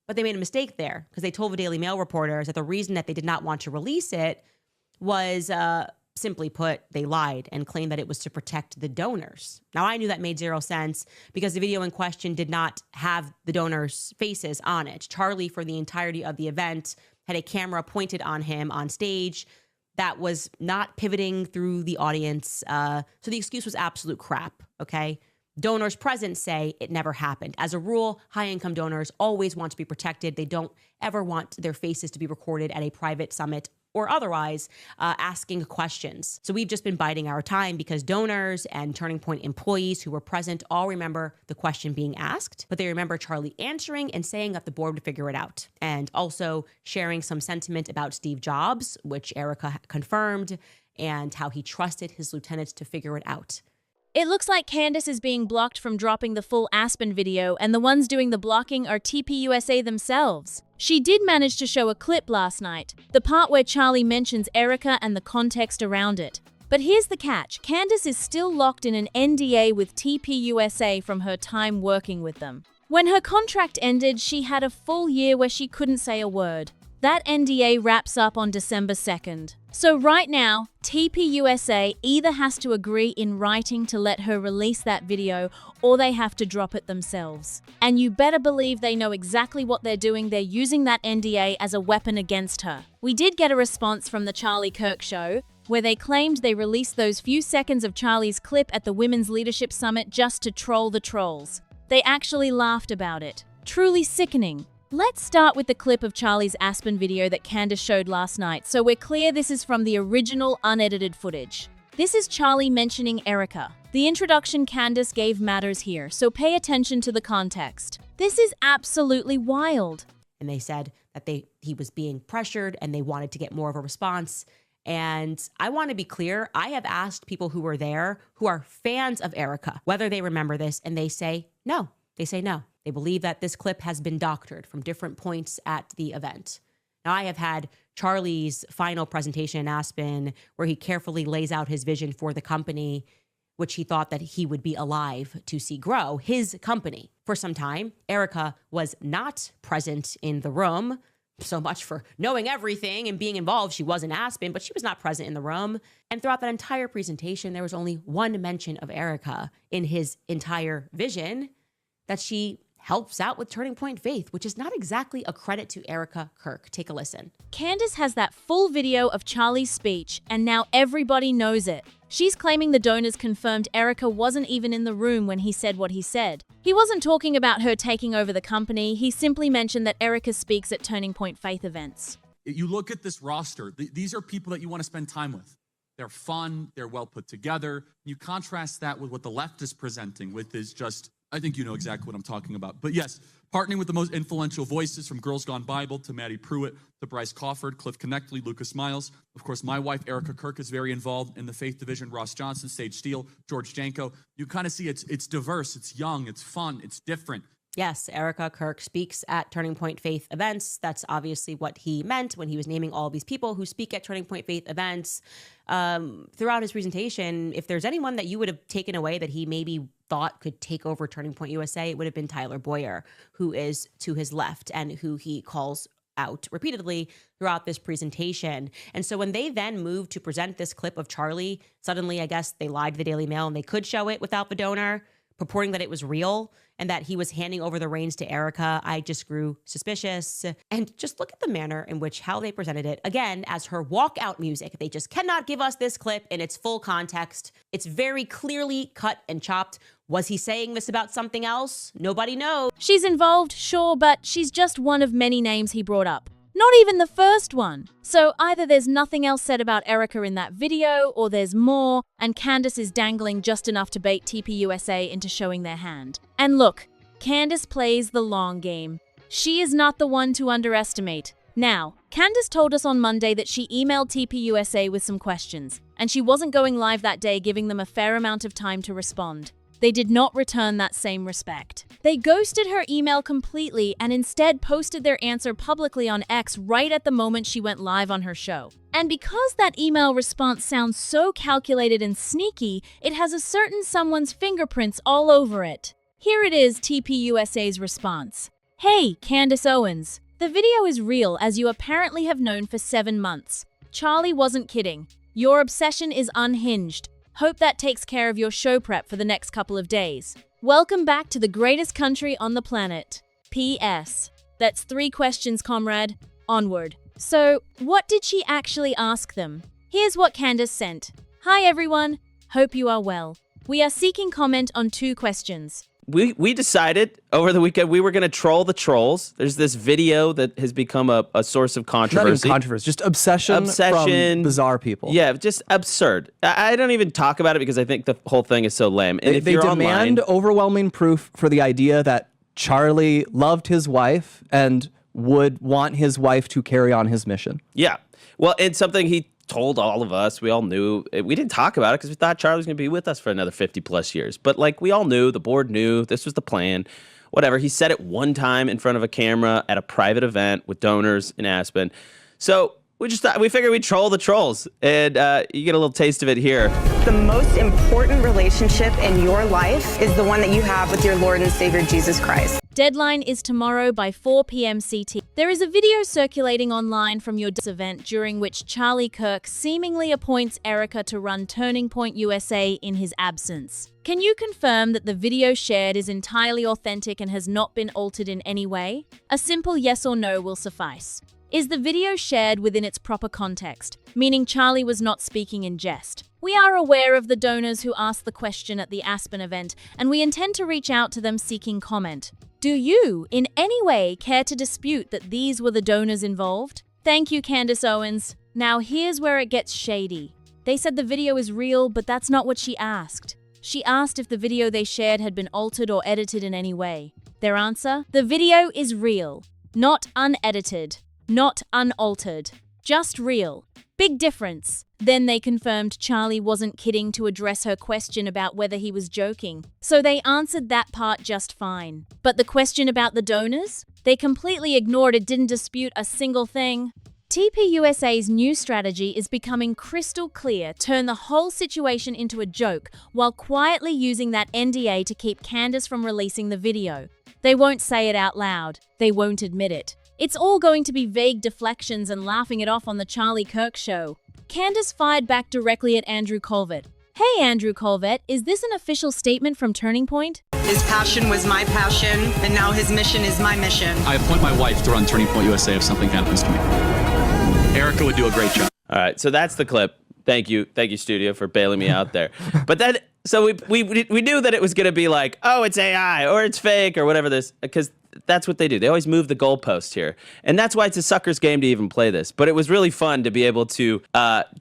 But they made a mistake there because they told the Daily Mail reporters that the reason that they did not want to release it was, simply put, they lied and claimed that it was to protect the donors. Now, I knew that made zero sense because the video in question did not have the donors' faces on it. Charlie, for the entirety of the event, had a camera pointed on him on stage that was not pivoting through the audience. So the excuse was absolute crap, okay? Donors present say it never happened. As a rule, high-income donors always want to be protected. They don't ever want their faces to be recorded at a private summit or otherwise asking questions. So we've just been biding our time because donors and Turning Point employees who were present all remember the question being asked, but they remember Charlie answering and saying that the board would figure it out, and also sharing some sentiment about Steve Jobs, which Erica confirmed, and how he trusted his lieutenants to figure it out. It looks like Candace is being blocked from dropping the full Aspen video, and the ones doing the blocking are TPUSA themselves. She did manage to show a clip last night, the part where Charlie mentions Erica and the context around it. But here's the catch, Candace is still locked in an NDA with TPUSA from her time working with them. When her contract ended, she had a full year where she couldn't say a word. That NDA wraps up on December 2nd. So right now, TPUSA either has to agree in writing to let her release that video, or they have to drop it themselves. And you better believe they know exactly what they're doing. They're using that NDA as a weapon against her. We did get a response from the Charlie Kirk show, where they claimed they released those few seconds of Charlie's clip at the Women's Leadership Summit just to troll the trolls. They actually laughed about it. Truly sickening. Let's start with the clip of Charlie's Aspen video that Candace showed last night, so we're clear this is from the original unedited footage. This is Charlie mentioning Erica. The introduction Candace gave matters here, so pay attention to the context. This is absolutely wild. And they said that he was being pressured and they wanted to get more of a response. And I want to be clear, I have asked people who were there who are fans of Erica whether they remember this, and they say no. They say no. They believe that this clip has been doctored from different points at the event. Now, I have had Charlie's final presentation in Aspen where he carefully lays out his vision for the company, which he thought that he would be alive to see grow, his company. For some time, Erica was not present in the room. So much for knowing everything and being involved. She was in Aspen, but she was not present in the room. And throughout that entire presentation, there was only one mention of Erica in his entire vision, that she helps out with Turning Point Faith, which is not exactly a credit to Erica Kirk. Take a listen. Candace has that full video of Charlie's speech, and now everybody knows it. She's claiming the donors confirmed Erica wasn't even in the room when he said what he said. He wasn't talking about her taking over the company. He simply mentioned that Erica speaks at Turning Point Faith events. You look at this roster, these are people that you want to spend time with. They're fun, they're well put together. You contrast that with what the left is presenting with is just, I think you know exactly what I'm talking about. But yes, partnering with the most influential voices from Girls Gone Bible to Maddie Pruitt to Bryce Crawford, Cliff Connectley, Lucas Miles. Of course, my wife, Erica Kirk, is very involved in the faith division. Ross Johnson, Sage Steele, George Janko. You kind of see it's diverse, it's young, it's fun, it's different. Yes, Erica Kirk speaks at Turning Point Faith events. That's obviously what he meant when he was naming all these people who speak at Turning Point Faith events. Throughout his presentation, if there's anyone that you would have taken away that he maybe thought could take over Turning Point USA, it would have been Tyler Boyer, who is to his left and who he calls out repeatedly throughout this presentation. And so when they then moved to present this clip of Charlie, suddenly I guess they lied to the Daily Mail and they could show it without the donor, purporting that it was real and that he was handing over the reins to Erica. I just grew suspicious. And just look at the manner in which how they presented it, again, as her walkout music. They just cannot give us this clip in its full context. It's very clearly cut and chopped. Was he saying this about something else? Nobody knows. She's involved, sure, but she's just one of many names he brought up. Not even the first one. So either there's nothing else said about Erica in that video, or there's more, and Candace is dangling just enough to bait TPUSA into showing their hand. And look, Candace plays the long game. She is not the one to underestimate. Now, Candace told us on Monday that she emailed TPUSA with some questions, and she wasn't going live that day, giving them a fair amount of time to respond. They did not return that same respect. They ghosted her email completely and instead posted their answer publicly on X right at the moment she went live on her show. And because that email response sounds so calculated and sneaky, it has a certain someone's fingerprints all over it. Here it is, TPUSA's response. Hey, Candace Owens. The video is real, as you apparently have known for 7 months. Charlie wasn't kidding. Your obsession is unhinged. Hope that takes care of your show prep for the next couple of days. Welcome back to the greatest country on the planet. P.S. That's 3 questions, comrade. Onward. So, what did she actually ask them? Here's what Candace sent. Hi everyone. Hope you are well. We are seeking comment on 2 questions. We decided over the weekend we were going to troll the trolls. There's this video that has become a source of controversy. Not even controversy, just obsession from bizarre people. Yeah, just absurd. I don't even talk about it because I think the whole thing is so lame. And They demand overwhelming proof for the idea that Charlie loved his wife and would want his wife to carry on his mission. Yeah. Well, it's something he told all of us. We all knew. We didn't talk about it because we thought Charlie was going to be with us for another 50 plus years. But like we all knew, the board knew this was the plan. Whatever. He said it one time in front of a camera at a private event with donors in Aspen. So we figured we'd troll the trolls, and you get a little taste of it here. The most important relationship in your life is the one that you have with your Lord and Savior Jesus Christ. Deadline is tomorrow by 4 p.m. CT. There is a video circulating online from your event during which Charlie Kirk seemingly appoints Erica to run Turning Point USA in his absence. Can you confirm that the video shared is entirely authentic and has not been altered in any way? A simple yes or no will suffice. Is the video shared within its proper context, meaning Charlie was not speaking in jest? We are aware of the donors who asked the question at the Aspen event, and we intend to reach out to them seeking comment. Do you, in any way, care to dispute that these were the donors involved? Thank you, Candace Owens. Now here's where it gets shady. They said the video is real, but that's not what she asked. She asked if the video they shared had been altered or edited in any way. Their answer? The video is real, not unedited. Not unaltered, just real. Big difference. Then they confirmed Charlie wasn't kidding to address her question about whether he was joking. So they answered that part just fine. But the question about the donors? They completely ignored it, didn't dispute a single thing. TPUSA's new strategy is becoming crystal clear, turn the whole situation into a joke while quietly using that NDA to keep Candace from releasing the video. They won't say it out loud. They won't admit it. It's all going to be vague deflections and laughing it off on the Charlie Kirk show. Candace fired back directly at Andrew Colvett. Hey Andrew Colvett, is this an official statement from Turning Point? His passion was my passion, and now his mission is my mission. I appoint my wife to run Turning Point USA if something happens to me. Erica would do a great job. All right, so that's the clip. Thank you, studio, for bailing me out there. But then, so we knew that it was going to be like, oh, it's AI or it's fake or whatever this, because that's what they do. They always move the goalpost here. And that's why it's a sucker's game to even play this. But it was really fun to be able to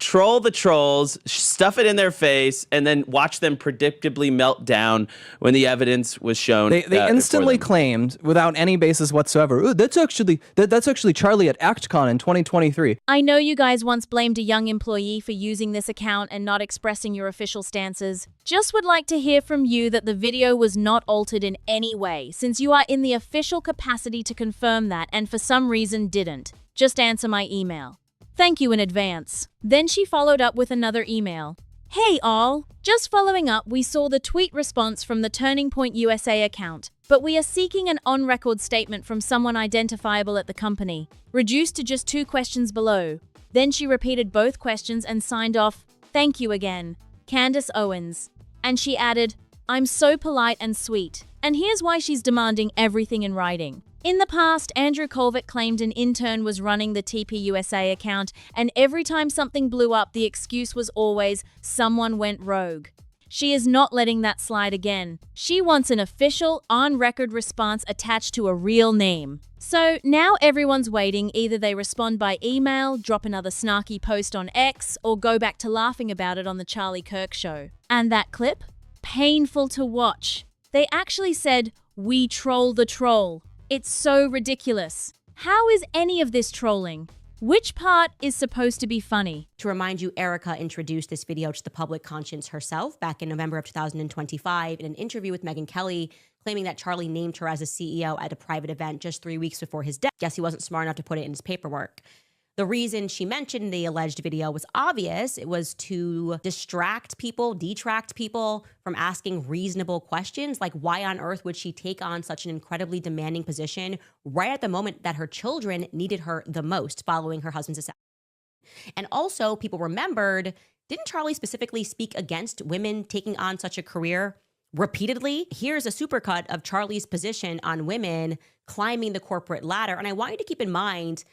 troll the trolls, stuff it in their face, and then watch them predictably melt down when the evidence was shown. They instantly claimed, without any basis whatsoever, "Ooh, that's actually Charlie at ActCon in 2023. I know you guys once blamed a young employee for using this account and not expressing your official stances. Just would like to hear from you that the video was not altered in any way, since you are in the official capacity to confirm that and for some reason didn't. Just answer my email. Thank you in advance." Then she followed up with another email. Hey all, just following up, we saw the tweet response from the Turning Point USA account, but we are seeking an on-record statement from someone identifiable at the company, reduced to just 2 questions below. Then she repeated both questions and signed off, "Thank you again, Candace Owens." And she added, "I'm so polite and sweet." And here's why she's demanding everything in writing. In the past, Andrew Colvett claimed an intern was running the TPUSA account, and every time something blew up, the excuse was always, someone went rogue. She is not letting that slide again. She wants an official, on-record response attached to a real name. So now everyone's waiting. Either they respond by email, drop another snarky post on X, or go back to laughing about it on the Charlie Kirk show. And that clip? Painful to watch. They actually said, "We troll the troll." It's so ridiculous. How is any of this trolling? Which part is supposed to be funny? To remind you, Erica introduced this video to the public conscience herself back in November of 2025 in an interview with Megyn Kelly, claiming that Charlie named her as a CEO at a private event just 3 weeks before his death. Guess he wasn't smart enough to put it in his paperwork. The reason she mentioned the alleged video was obvious. It was to detract people from asking reasonable questions, like why on earth would she take on such an incredibly demanding position right at the moment that her children needed her the most following her husband's assassination. And also, people remembered, didn't Charlie specifically speak against women taking on such a career repeatedly? Here's a supercut of Charlie's position on women climbing the corporate ladder. And I want you to keep in mind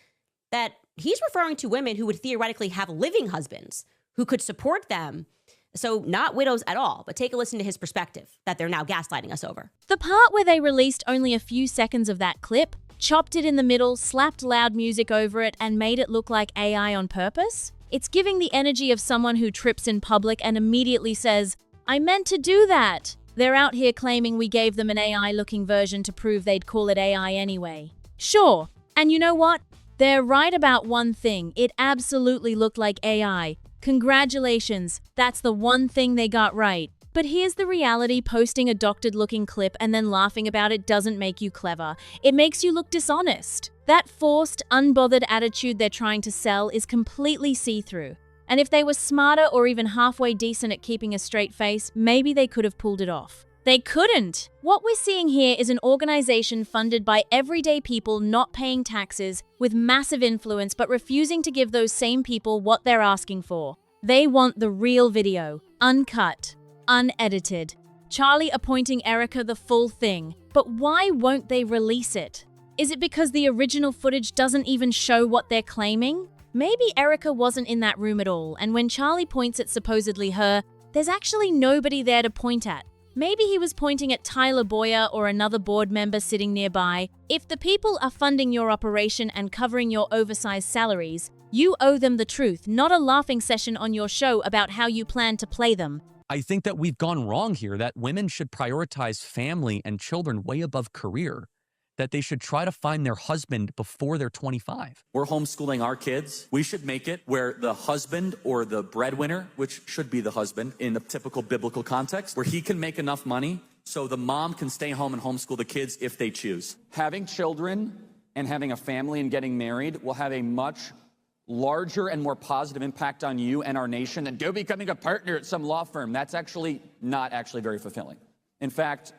that he's referring to women who would theoretically have living husbands who could support them. So not widows at all, but take a listen to his perspective that they're now gaslighting us over. The part where they released only a few seconds of that clip, chopped it in the middle, slapped loud music over it, and made it look like AI on purpose? It's giving the energy of someone who trips in public and immediately says, "I meant to do that." They're out here claiming we gave them an AI-looking version to prove they'd call it AI anyway. Sure, and you know what? They're right about one thing. It absolutely looked like AI. Congratulations, that's the one thing they got right. But here's the reality: posting a doctored-looking clip and then laughing about it doesn't make you clever. It makes you look dishonest. That forced, unbothered attitude they're trying to sell is completely see-through. And if they were smarter or even halfway decent at keeping a straight face, maybe they could have pulled it off. They couldn't. What we're seeing here is an organization funded by everyday people not paying taxes, with massive influence but refusing to give those same people what they're asking for. They want the real video, uncut, unedited. Charlie appointing Erica the full thing. But why won't they release it? Is it because the original footage doesn't even show what they're claiming? Maybe Erica wasn't in that room at all, and when Charlie points at supposedly her, there's actually nobody there to point at. Maybe he was pointing at Tyler Boyer or another board member sitting nearby. If the people are funding your operation and covering your oversized salaries, you owe them the truth, not a laughing session on your show about how you plan to play them. I think that we've gone wrong here, that women should prioritize family and children way above career, that they should try to find their husband before they're 25. We're homeschooling our kids. We should make it where the husband or the breadwinner, which should be the husband in the typical biblical context, where he can make enough money so the mom can stay home and homeschool the kids if they choose. Having children and having a family and getting married will have a much larger and more positive impact on you and our nation than go becoming a partner at some law firm. That's actually not very fulfilling. In fact,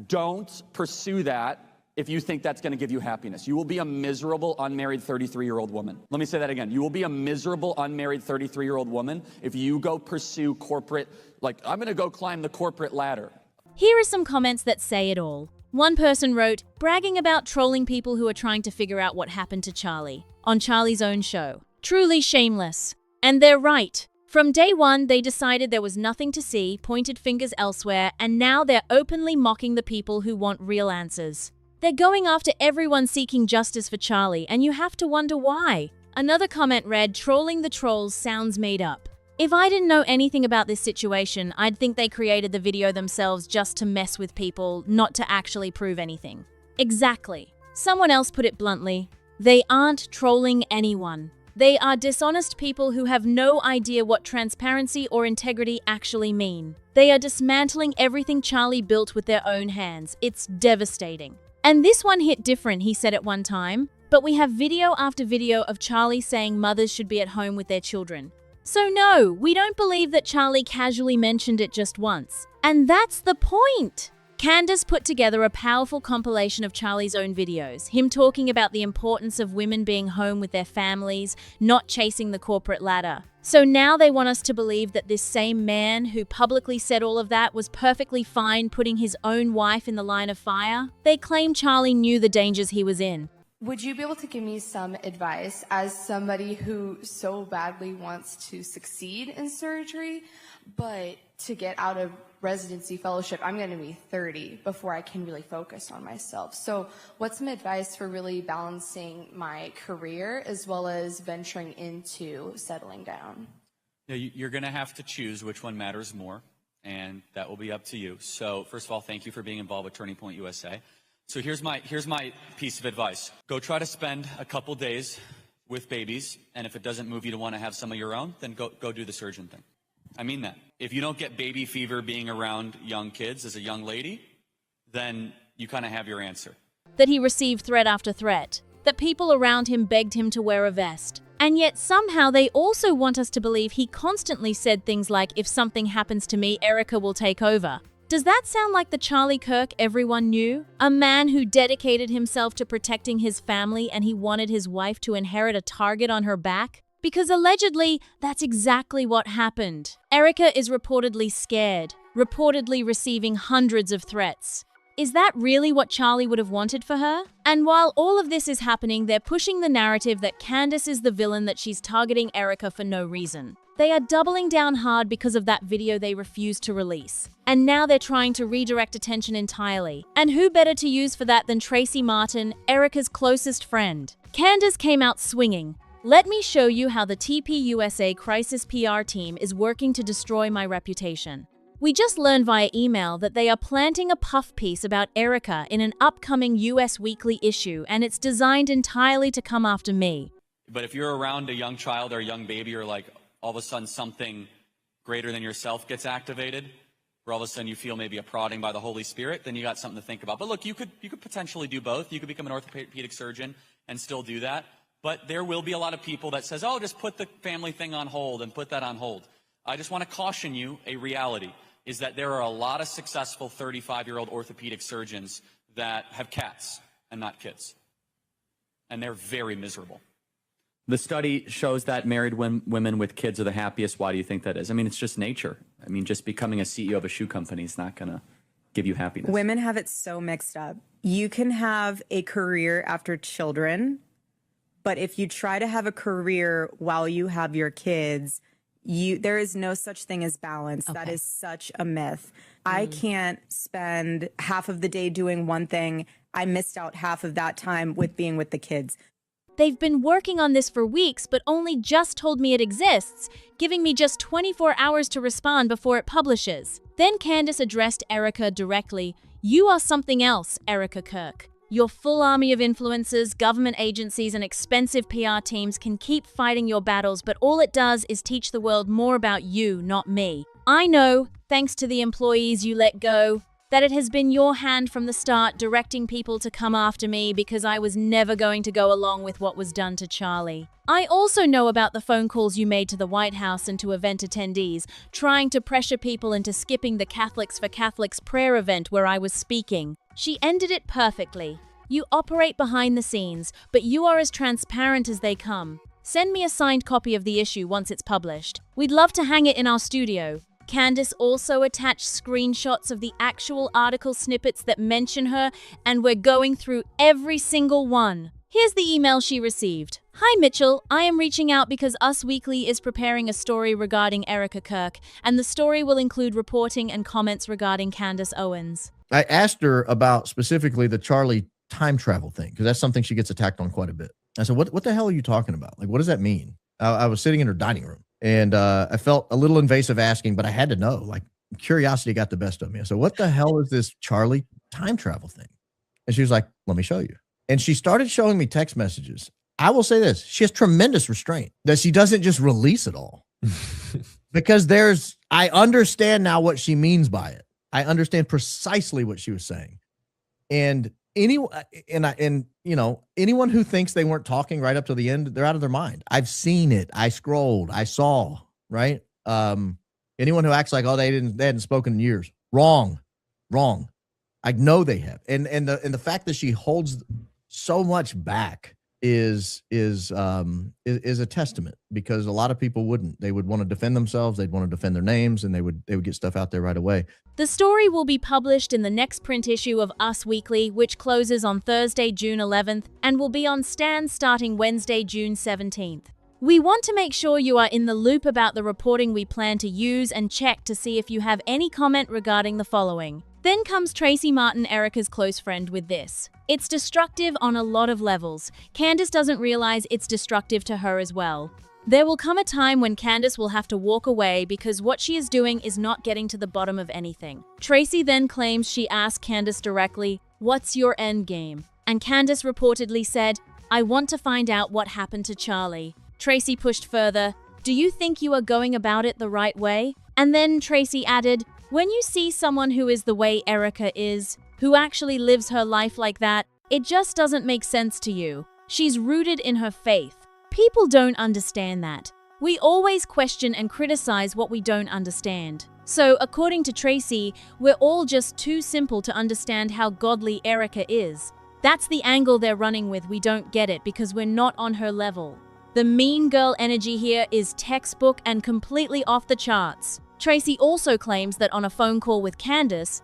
don't pursue that if you think that's going to give you happiness. You will be a miserable, unmarried 33-year-old woman. Let me say that again. You will be a miserable, unmarried 33-year-old woman if you go pursue corporate, like, I'm going to go climb the corporate ladder. Here are some comments that say it all. One person wrote, bragging about trolling people who are trying to figure out what happened to Charlie on Charlie's own show. Truly shameless. And they're right. From day one, they decided there was nothing to see, pointed fingers elsewhere, and now they're openly mocking the people who want real answers. They're going after everyone seeking justice for Charlie, and you have to wonder why. Another comment read, trolling the trolls sounds made up. If I didn't know anything about this situation, I'd think they created the video themselves just to mess with people, not to actually prove anything. Exactly. Someone else put it bluntly, they aren't trolling anyone. They are dishonest people who have no idea what transparency or integrity actually mean. They are dismantling everything Charlie built with their own hands. It's devastating. And this one hit different, he said at one time. But we have video after video of Charlie saying mothers should be at home with their children. So no, we don't believe that Charlie casually mentioned it just once. And that's the point! Candace put together a powerful compilation of Charlie's own videos, him talking about the importance of women being home with their families, not chasing the corporate ladder. So now they want us to believe that this same man who publicly said all of that was perfectly fine putting his own wife in the line of fire? They claim Charlie knew the dangers he was in. Would you be able to give me some advice as somebody who so badly wants to succeed in surgery, but to get out of residency fellowship, I'm going to be 30 before I can really focus on myself. So what's some advice for really balancing my career as well as venturing into settling down? You're going to have to choose which one matters more, and that will be up to you. So first of all, thank you for being involved with Turning Point USA. So here's my piece of advice. Go try to spend a couple days with babies, and if it doesn't move you to want to have some of your own, then go do the surgeon thing. I mean that. If you don't get baby fever being around young kids as a young lady, then you kind of have your answer. That he received threat after threat. That people around him begged him to wear a vest. And yet somehow they also want us to believe he constantly said things like, if something happens to me, Erica will take over. Does that sound like the Charlie Kirk everyone knew? A man who dedicated himself to protecting his family and he wanted his wife to inherit a target on her back? Because allegedly, that's exactly what happened. Erica is reportedly scared, reportedly receiving hundreds of threats. Is that really what Charlie would have wanted for her? And while all of this is happening, they're pushing the narrative that Candace is the villain, that she's targeting Erica for no reason. They are doubling down hard because of that video they refused to release. And now they're trying to redirect attention entirely. And who better to use for that than Tracy Martin, Erica's closest friend? Candace came out swinging. Let me show you how the TPUSA crisis PR team is working to destroy my reputation. We just learned via email that they are planting a puff piece about Erica in an upcoming US Weekly issue, and it's designed entirely to come after me. But if you're around a young child or a young baby, or like all of a sudden something greater than yourself gets activated, or all of a sudden you feel maybe a prodding by the Holy Spirit, then you got something to think about. But look, you could potentially do both. You could become an orthopedic surgeon and still do that. But there will be a lot of people that says, oh, just put the family thing on hold and put that on hold. I just want to caution you, a reality is that there are a lot of successful 35-year-old orthopedic surgeons that have cats and not kids. And they're very miserable. The study shows that married women with kids are the happiest. Why do you think that is? I mean, it's just nature. I mean, just becoming a CEO of a shoe company is not going to give you happiness. Women have it so mixed up. You can have a career after children, but if you try to have a career while you have your kids, there is no such thing as balance. Okay. That is such a myth. I can't spend half of the day doing one thing. I missed out half of that time with being with the kids. They've been working on this for weeks, but only just told me it exists, giving me just 24 hours to respond before it publishes. Then Candace addressed Erica directly. You are something else, Erica Kirk. Your full army of influencers, government agencies, and expensive PR teams can keep fighting your battles, but all it does is teach the world more about you, not me. I know, thanks to the employees you let go, that it has been your hand from the start directing people to come after me because I was never going to go along with what was done to Charlie. I also know about the phone calls you made to the White House and to event attendees, trying to pressure people into skipping the Catholics for Catholics prayer event where I was speaking. She ended it perfectly. You operate behind the scenes, but you are as transparent as they come. Send me a signed copy of the issue once it's published. We'd love to hang it in our studio. Candace also attached screenshots of the actual article snippets that mention her, and we're going through every single one. Here's the email she received. Hi Mitchell, I am reaching out because Us Weekly is preparing a story regarding Erica Kirk, and the story will include reporting and comments regarding Candace Owens. I asked her about specifically the Charlie time travel thing, because that's something she gets attacked on quite a bit. I said, what the hell are you talking about? Like, what does that mean? I was sitting in her dining room, and I felt a little invasive asking, but I had to know. Like, curiosity got the best of me. I said, what the hell is this Charlie time travel thing? And she was like, let me show you. And she started showing me text messages. I will say this, she has tremendous restraint, that she doesn't just release it all. Because I understand now what she means by it. I understand precisely what she was saying. And anyone who thinks they weren't talking right up to the end, they're out of their mind. I've seen it. I scrolled. I saw, right? Anyone who acts like, oh, they hadn't spoken in years. Wrong. I know they have. And the fact that she holds so much back is a testament, because a lot of people wouldn't. They would want to defend themselves. They'd want to defend their names, and they would get stuff out there right away. The story will be published in the next print issue of Us Weekly, which closes on Thursday, June 11th, and will be on stands starting Wednesday, June 17th. We want to make sure you are in the loop about the reporting we plan to use, and check to see if you have any comment regarding the following. Then comes Tracy Martin, Erica's close friend, with this. It's destructive on a lot of levels. Candace doesn't realize it's destructive to her as well. There will come a time when Candace will have to walk away because what she is doing is not getting to the bottom of anything. Tracy then claims she asked Candace directly, "What's your end game?" And Candace reportedly said, "I want to find out what happened to Charlie." Tracy pushed further, "Do you think you are going about it the right way?" And then Tracy added, "When you see someone who is the way Erica is, who actually lives her life like that, it just doesn't make sense to you. She's rooted in her faith. People don't understand that. We always question and criticize what we don't understand. So, according to Tracy, we're all just too simple to understand how godly Erica is. That's the angle they're running with. We don't get it because we're not on her level. The mean girl energy here is textbook and completely off the charts. Tracy also claims that on a phone call with Candace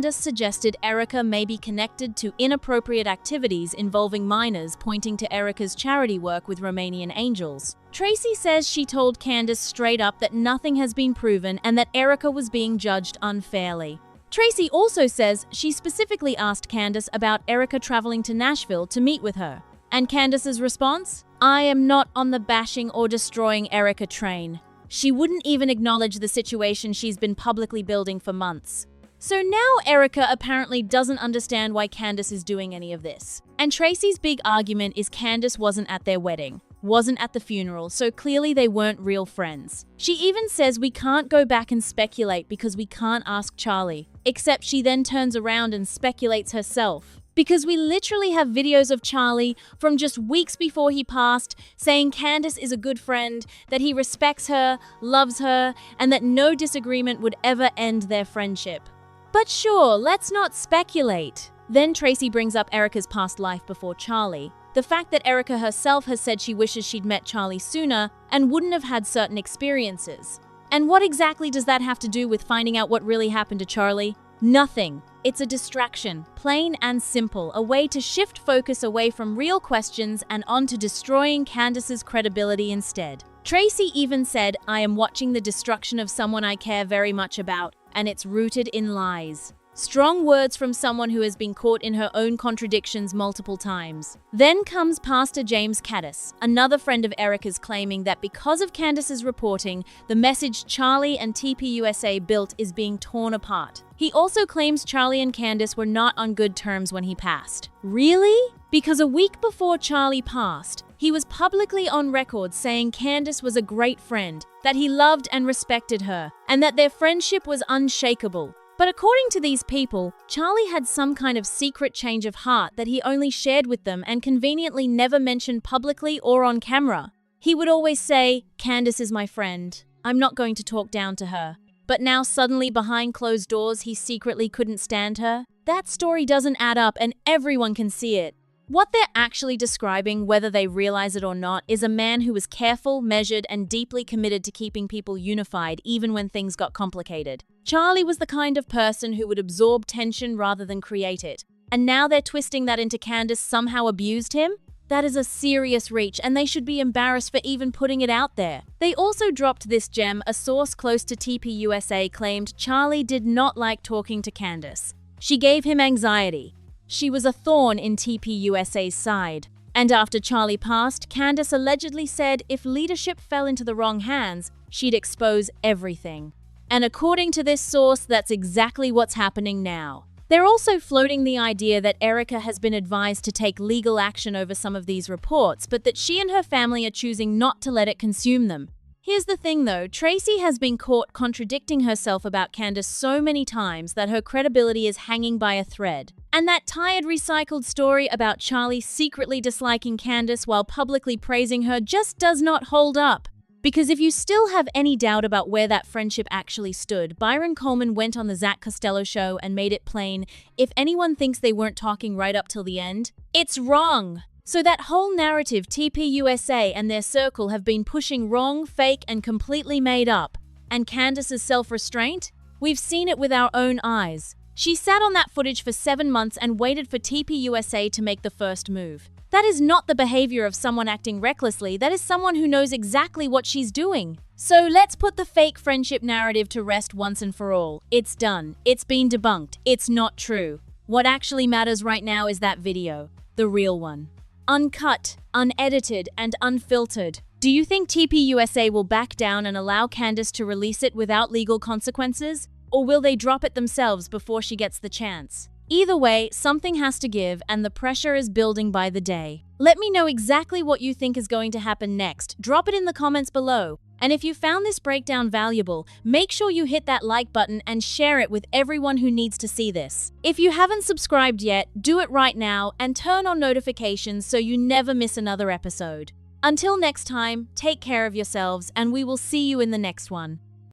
suggested Erica may be connected to inappropriate activities involving minors, pointing to Erica's charity work with Romanian angels. Tracy says she told Candace straight up that nothing has been proven and that Erica was being judged unfairly. Tracy also says she specifically asked Candace about Erica traveling to Nashville to meet with her. And Candace's response? I am not on the bashing or destroying Erica train. She wouldn't even acknowledge the situation she's been publicly building for months. So now Erica apparently doesn't understand why Candace is doing any of this. And Tracy's big argument is Candace wasn't at their wedding, wasn't at the funeral, so clearly they weren't real friends. She even says we can't go back and speculate because we can't ask Charlie, except she then turns around and speculates herself. Because we literally have videos of Charlie from just weeks before he passed saying Candace is a good friend, that he respects her, loves her, and that no disagreement would ever end their friendship. But sure, let's not speculate. Then Tracy brings up Erica's past life before Charlie. The fact that Erica herself has said she wishes she'd met Charlie sooner and wouldn't have had certain experiences. And what exactly does that have to do with finding out what really happened to Charlie? Nothing. It's a distraction, plain and simple, a way to shift focus away from real questions and onto destroying Candace's credibility instead. Tracy even said, I am watching the destruction of someone I care very much about, and it's rooted in lies. Strong words from someone who has been caught in her own contradictions multiple times. Then comes Pastor James Caddis, another friend of Erica's, claiming that because of Candace's reporting, the message Charlie and TPUSA built is being torn apart. He also claims Charlie and Candace were not on good terms when he passed. Really? Because a week before Charlie passed, he was publicly on record saying Candace was a great friend, that he loved and respected her, and that their friendship was unshakable. But according to these people, Charlie had some kind of secret change of heart that he only shared with them and conveniently never mentioned publicly or on camera. He would always say, Candace is my friend. I'm not going to talk down to her. But now suddenly behind closed doors, he secretly couldn't stand her? That story doesn't add up and everyone can see it. What they're actually describing, whether they realize it or not, is a man who was careful, measured, and deeply committed to keeping people unified even when things got complicated. Charlie was the kind of person who would absorb tension rather than create it. And now they're twisting that into Candace somehow abused him? That is a serious reach, and they should be embarrassed for even putting it out there. They also dropped this gem. A source close to TPUSA claimed Charlie did not like talking to Candace. She gave him anxiety. She was a thorn in TPUSA's side. And after Charlie passed, Candace allegedly said if leadership fell into the wrong hands, she'd expose everything. And according to this source, that's exactly what's happening now. They're also floating the idea that Erica has been advised to take legal action over some of these reports, but that she and her family are choosing not to let it consume them. Here's the thing though, Tracy has been caught contradicting herself about Candace so many times that her credibility is hanging by a thread. And that tired recycled story about Charlie secretly disliking Candace while publicly praising her just does not hold up. Because if you still have any doubt about where that friendship actually stood, Byron Coleman went on the Zach Costello show and made it plain, if anyone thinks they weren't talking right up till the end, it's wrong. So that whole narrative TPUSA and their circle have been pushing wrong, fake, and completely made up. And Candace's self-restraint? We've seen it with our own eyes. She sat on that footage for 7 months and waited for TPUSA to make the first move. That is not the behavior of someone acting recklessly, that is someone who knows exactly what she's doing. So let's put the fake friendship narrative to rest once and for all. It's done. It's been debunked. It's not true. What actually matters right now is that video, the real one. Uncut, unedited, and unfiltered. Do you think TPUSA will back down and allow Candace to release it without legal consequences? Or will they drop it themselves before she gets the chance? Either way, something has to give, and the pressure is building by the day. Let me know exactly what you think is going to happen next. Drop it in the comments below. And if you found this breakdown valuable, make sure you hit that like button and share it with everyone who needs to see this. If you haven't subscribed yet, do it right now and turn on notifications so you never miss another episode. Until next time, take care of yourselves, and we will see you in the next one.